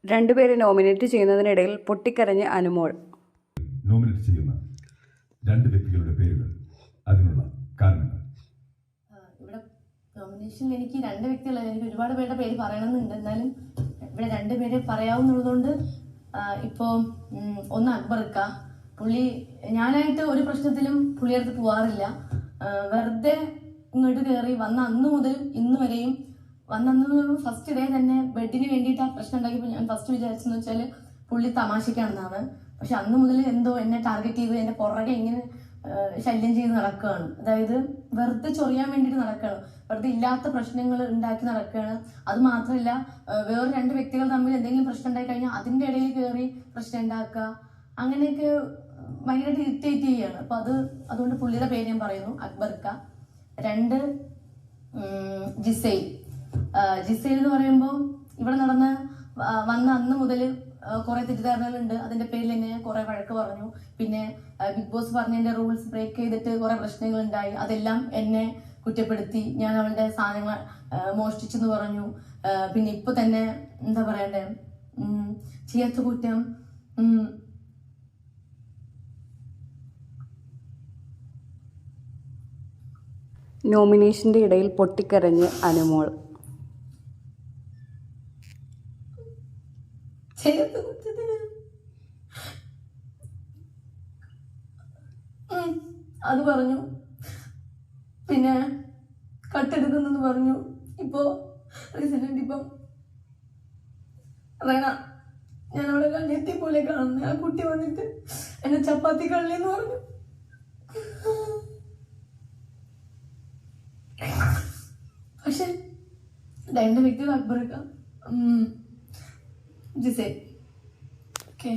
രണ്ടുപേരെ nominate ചെയ്യുന്നതിനിടയിൽ പൊട്ടിക്കരഞ്ഞ് Anumol. Nominate ചെയ്യുന്ന രണ്ട് വ്യക്തികളുടെ പേരുകൾ, അതിനുള്ള കാരണങ്ങൾ. ഇവിടെ നോമിനേഷനിൽ എനിക്ക് രണ്ട് വ്യക്തികളല്ല, എനിക്ക് ഒരുപാട് പേരുടെ പേര് പറയണമെന്നുണ്ട്. എന്നാലും ഇവിടെ രണ്ട് പേര് പറയാവുന്നതുകൊണ്ട് ഇപ്പോൾ ഒന്ന് അക്ബർക്ക. പുള്ളി ഞാനായിട്ട് ഒരു പ്രശ്നത്തിലും പുള്ളിയടുത്ത് പോകാറില്ല. വെറുതെ ഇങ്ങോട്ട് കയറി വന്ന അന്ന് മുതൽ ഇന്ന് വരെയും വന്നു ഫസ്റ്റ് ഡേ തന്നെ ബെഡിന് വേണ്ടിയിട്ട് ആ പ്രശ്നം ഉണ്ടാക്കിയപ്പോൾ ഞാൻ ഫസ്റ്റ് വിചാരിച്ചെന്ന് വെച്ചാൽ പുള്ളി തമാശക്കാണെന്നാണ്. പക്ഷെ അന്ന് മുതൽ എന്തോ എന്നെ ടാർഗറ്റ് ചെയ്ത് എന്നെ പുറകെ ഇങ്ങനെ ശല്യം ചെയ്ത് നടക്കുകയാണ്. അതായത് വെറുതെ ചൊറിയാൻ വേണ്ടിയിട്ട് നടക്കുകയാണ്, വെറുതെ ഇല്ലാത്ത പ്രശ്നങ്ങൾ ഉണ്ടാക്കി നടക്കുകയാണ്. അത് മാത്രമല്ല, വേറെ രണ്ട് വ്യക്തികൾ തമ്മിൽ എന്തെങ്കിലും പ്രശ്നം ഉണ്ടായി കഴിഞ്ഞാൽ അതിൻ്റെ ഇടയിൽ കയറി പ്രശ്നം ഉണ്ടാക്കുക, അങ്ങനെയൊക്കെ ഭയങ്കരമായിട്ട് ഇറിറ്റേറ്റ് ചെയ്യുകയാണ്. അപ്പൊ അതുകൊണ്ട് പുള്ളിയുടെ പേര് ഞാൻ പറയുന്നു, അക്ബർക്ക. രണ്ട് ജിസൈൽ. ജിസൈൽ എന്ന് പറയുമ്പോൾ ഇവിടെ വന്ന അന്ന് മുതൽ കുറെ തെറ്റിദ്ധാരണകളുണ്ട്. അതിന്റെ പേരിൽ എന്നെ കുറെ വഴക്ക് പറഞ്ഞു. പിന്നെ ബിഗ് ബോസ് പറഞ്ഞതിന്റെ റൂൾസ് ബ്രേക്ക് ചെയ്തിട്ട് കുറെ പ്രശ്നങ്ങൾ ഉണ്ടായി. അതെല്ലാം എന്നെ കുറ്റപ്പെടുത്തി. ഞാൻ അവളുടെ സാധനങ്ങൾ മോഷ്ടിച്ചെന്ന് പറഞ്ഞു. പിന്നെ ഇപ്പൊ തന്നെ എന്താ പറയണ്ടേ, ചെയ്യാത്ത കുറ്റം നോമിനേഷന്റെ ഇടയിൽ പൊട്ടിക്കരഞ്ഞ് അനുമോൾ. ചെയ്യാത്ത കുറ്റത്തിന് അത് പറഞ്ഞു. പിന്നെ കട്ടെടുക്കുന്നെന്ന് പറഞ്ഞു. ഇപ്പോ റീസെന്റ് ഇപ്പം റേണ, ഞാൻ അവളെ കണ്ണെത്തി പോലെ കാണുന്നത്. ആ കുട്ടി വന്നിട്ട് എന്നെ ചപ്പാത്തി കള്ളിന്ന് പറഞ്ഞു. പക്ഷെ രണ്ട് വ്യക്തികൾ അക്ബർക്ക, ജിസേ. ഓക്കെ.